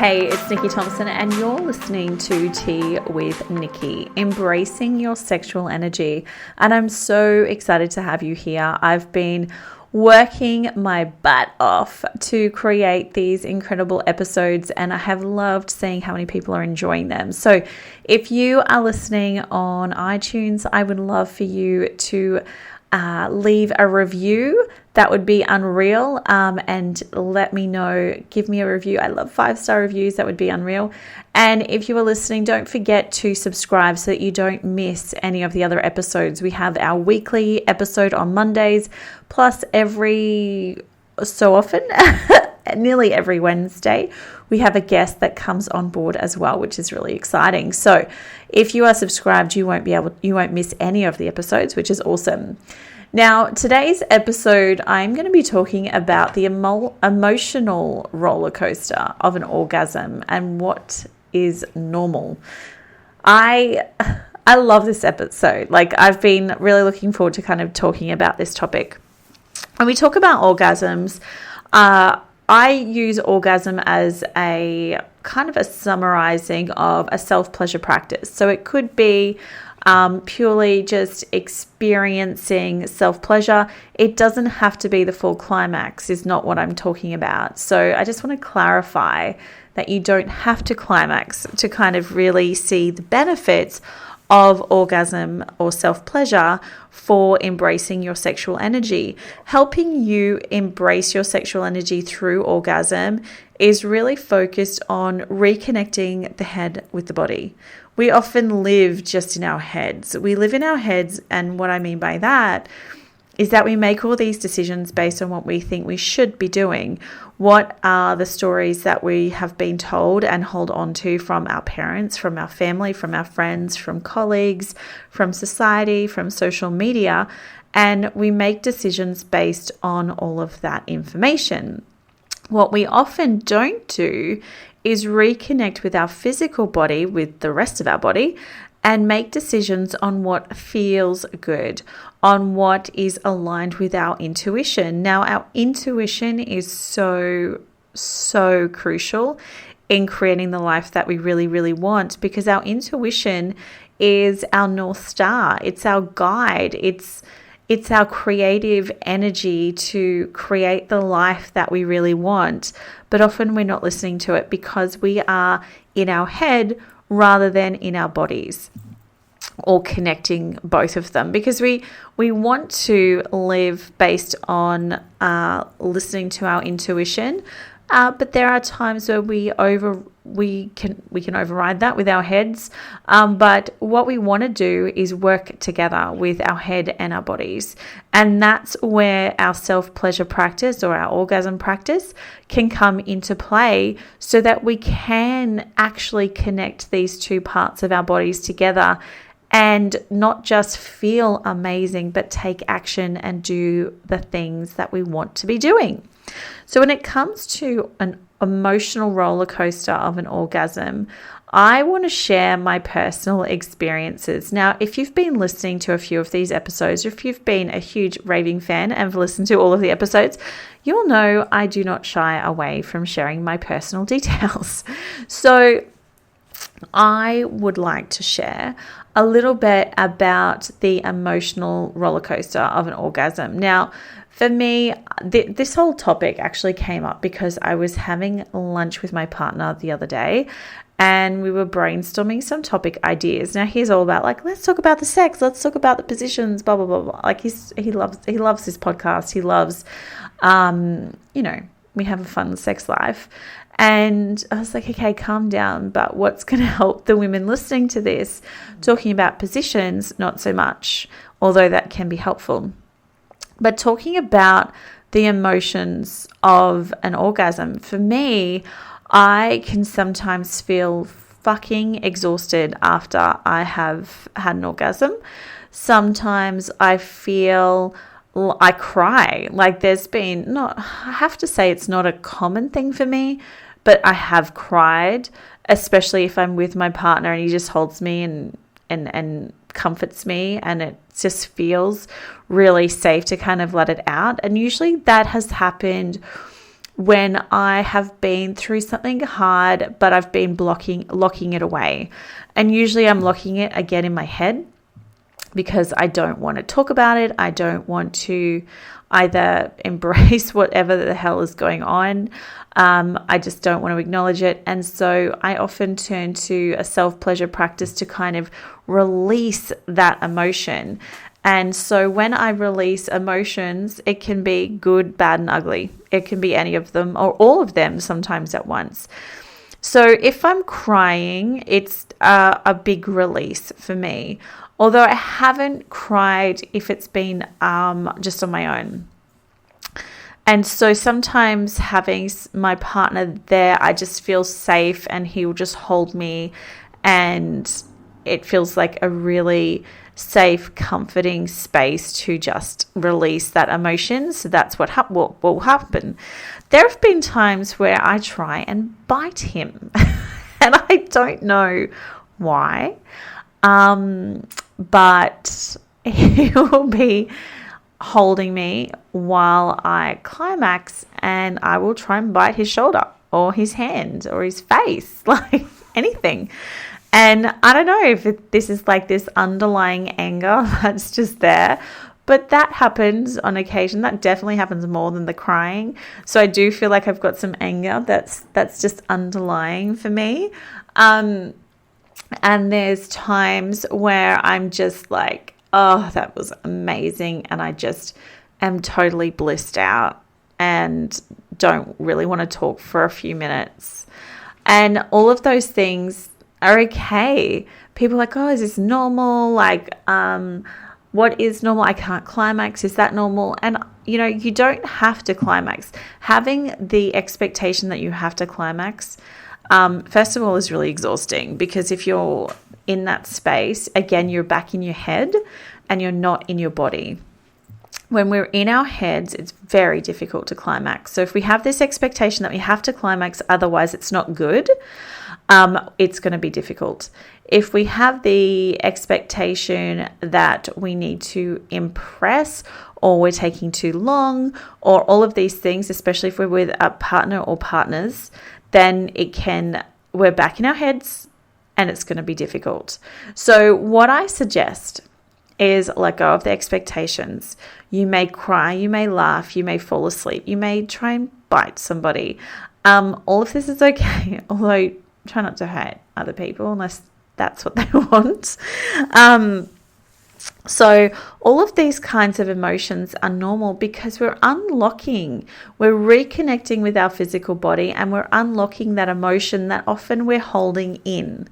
Hey, it's Nikki Thompson and you're listening to Tea with Nikki, embracing your sexual energy. And I'm so excited to have you here. I've been working my butt off to create these incredible episodes and I have loved seeing how many people are enjoying them. So if you are listening on iTunes, I would love for you to leave a review. That would be unreal. And let me know, give me a review. I love 5-star reviews. That would be unreal. And if you are listening, don't forget to subscribe so that you don't miss any of the other episodes. We have our weekly episode on Mondays, plus every so often, nearly every Wednesday, we have a guest that comes on board as well, which is really exciting. So if you are subscribed, you won't miss any of the episodes, which is awesome. Now, today's episode, I'm going to be talking about the emotional roller coaster of an orgasm and what is normal. I love this episode. Like, I've been really looking forward to kind of talking about this topic. When we talk about orgasms, I use orgasm as a kind of a summarizing of a self-pleasure practice. So it could be purely just experiencing self-pleasure. It doesn't have to be the full climax, is not what I'm talking about. So I just want to clarify that you don't have to climax to kind of really see the benefits of orgasm or self-pleasure for embracing your sexual energy. Helping you embrace your sexual energy through orgasm is really focused on reconnecting the head with the body. We often live just in our heads. We live in our heads, and what I mean by that is that we make all these decisions based on what we think we should be doing. What are the stories that we have been told and hold on to from our parents, from our family, from our friends, from colleagues, from society, from social media, and we make decisions based on all of that information. What we often don't do is reconnect with our physical body, with the rest of our body, and make decisions on what feels good, on what is aligned with our intuition. Now, our intuition is so crucial in creating the life that we really, really want, because our intuition is our North Star. It's our guide. It's our creative energy to create the life that we really want. But often we're not listening to it because we are in our head rather than in our bodies, or connecting both of them, because we want to live based on listening to our intuition, but there are times where we can override that with our heads, but what we want to do is work together with our head and our bodies, and that's where our self-pleasure practice or our orgasm practice can come into play, so that we can actually connect these two parts of our bodies together and not just feel amazing, but take action and do the things that we want to be doing. So when it comes to an emotional roller coaster of an orgasm, I want to share my personal experiences. Now, if you've been listening to a few of these episodes, or if you've been a huge raving fan and have listened to all of the episodes, you'll know I do not shy away from sharing my personal details. So I would like to share a little bit about the emotional roller coaster of an orgasm. Now, for me, this whole topic actually came up because I was having lunch with my partner the other day and we were brainstorming some topic ideas. Now, he's all about like, let's talk about the sex, let's talk about the positions, blah, blah, blah, blah. Like he loves this podcast. He loves, we have a fun sex life. And I was like, okay, calm down. But what's going to help the women listening to this? Talking about positions, not so much, although that can be helpful. But talking about the emotions of an orgasm, for me, I can sometimes feel fucking exhausted after I have had an orgasm. Sometimes I feel I cry. Like I have to say it's not a common thing for me, but I have cried, especially if I'm with my partner and he just holds me and comforts me, and it just feels really safe to kind of let it out. And usually that has happened when I have been through something hard, but I've been locking it away. And usually I'm locking it again in my head because I don't want to talk about it. I don't want to either embrace whatever the hell is going on. I just don't want to acknowledge it. And so I often turn to a self-pleasure practice to kind of release that emotion. And so when I release emotions, it can be good, bad, and ugly. It can be any of them or all of them sometimes at once. So if I'm crying, it's a big release for me. Although I haven't cried if it's been just on my own. And so sometimes having my partner there, I just feel safe and he will just hold me, and it feels like a really safe, comforting space to just release that emotion. So that's what will happen. There have been times where I try and bite him and I don't know why. But he will be holding me while I climax, and I will try and bite his shoulder or his hand or his face, like anything. And I don't know if this is like this underlying anger that's just there, but that happens on occasion. That definitely happens more than the crying. So I do feel like I've got some anger that's just underlying for me. And there's times where I'm just like, oh, that was amazing. And I just am totally blissed out and don't really want to talk for a few minutes. And all of those things are okay. People are like, oh, is this normal? Like, what is normal? I can't climax. Is that normal? And, you don't have to climax. Having the expectation that you have to climax, first of all, is really exhausting, because if you're in that space, again, you're back in your head and you're not in your body. When we're in our heads, it's very difficult to climax. So if we have this expectation that we have to climax, otherwise it's not good, it's going to be difficult. If we have the expectation that we need to impress, or we're taking too long, or all of these things, especially if we're with a partner or partners, then we're back in our heads and it's going to be difficult. So what I suggest is let go of the expectations. You may cry, you may laugh, you may fall asleep, you may try and bite somebody. All of this is okay, although try not to hurt other people unless that's what they want. So all of these kinds of emotions are normal because we're reconnecting with our physical body, and we're unlocking that emotion that often we're holding in.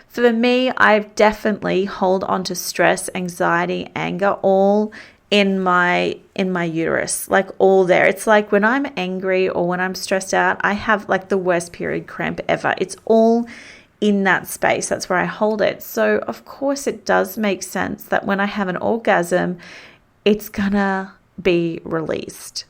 For me, I definitely hold on to stress, anxiety, anger, all in my uterus, like all there. It's like when I'm angry or when I'm stressed out, I have like the worst period cramp ever. It's all in that space. That's where I hold it. So of course it does make sense that when I have an orgasm, it's gonna be released.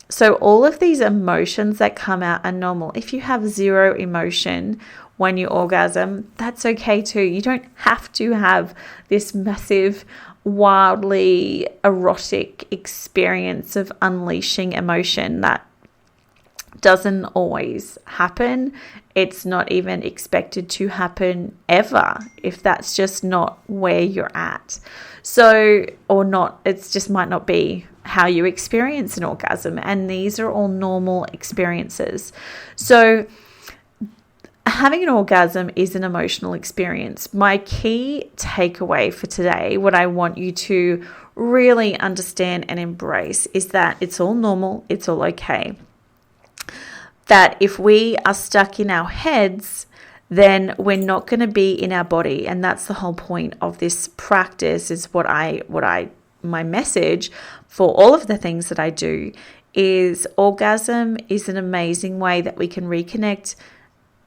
So all of these emotions that come out are normal. If you have zero emotion when you orgasm, that's okay too. You don't have to have this massive, wildly erotic experience of unleashing emotion. That doesn't always happen. It's not even expected to happen ever if that's just not where you're at. So, or not, it's just might not be how you experience an orgasm. And these are all normal experiences. So having an orgasm is an emotional experience. My key takeaway for today, what I want you to really understand and embrace, is that it's all normal, it's all okay. That if we are stuck in our heads, then we're not going to be in our body. And that's the whole point of this practice, is my message for all of the things that I do is orgasm is an amazing way that we can reconnect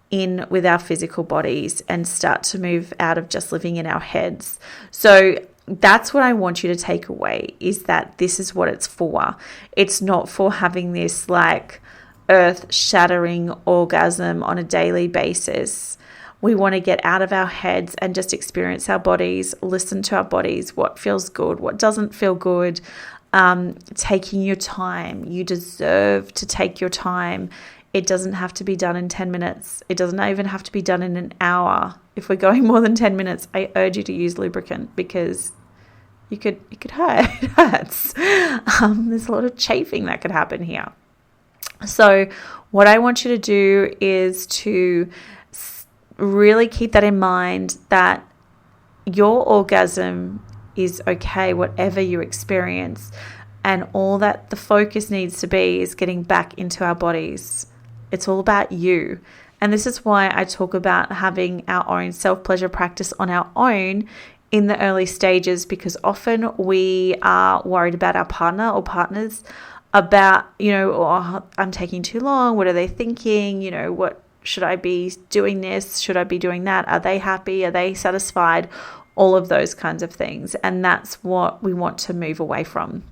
in with our physical bodies and start to move out of just living in our heads. So that's what I want you to take away, is that this is what it's for. It's not for having this like earth-shattering orgasm on a daily basis. We want to get out of our heads and just experience our bodies, listen to our bodies, what feels good, what doesn't feel good, taking your time. You deserve to take your time. It doesn't have to be done in 10 minutes. It doesn't even have to be done in an hour. If we're going more than 10 minutes, I urge you to use lubricant because it could hurt. It hurts. There's a lot of chafing that could happen here. So what I want you to do is to really keep that in mind, that your orgasm is okay, whatever you experience. And all that the focus needs to be is getting back into our bodies. It's all about you. And this is why I talk about having our own self-pleasure practice on our own in the early stages, because often we are worried about our partner or partners about, oh, I'm taking too long. What are they thinking? What should I be doing this? Should I be doing that? Are they happy? Are they satisfied? All of those kinds of things. And that's what we want to move away from.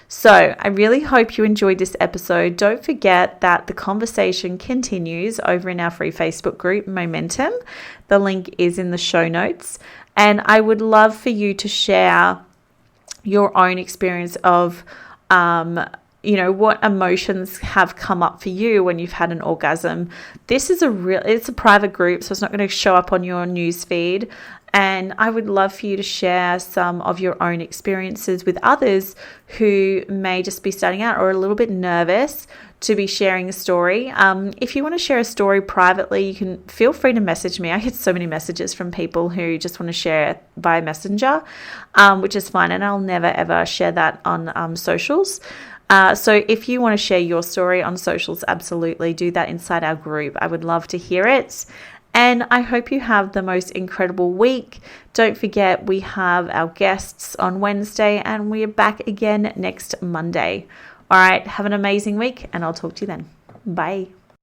So I really hope you enjoyed this episode. Don't forget that the conversation continues over in our free Facebook group, Momentum. The link is in the show notes. And I would love for you to share your own experience of, what emotions have come up for you when you've had an orgasm. This is it's a private group, so it's not going to show up on your news feed. And I would love for you to share some of your own experiences with others who may just be starting out or a little bit nervous to be sharing a story. If you want to share a story privately, you can feel free to message me. I get so many messages from people who just want to share via Messenger, which is fine. And I'll never, ever share that on socials. So if you want to share your story on socials, absolutely do that inside our group. I would love to hear it. And I hope you have the most incredible week. Don't forget, we have our guests on Wednesday and we are back again next Monday. All right, have an amazing week and I'll talk to you then. Bye.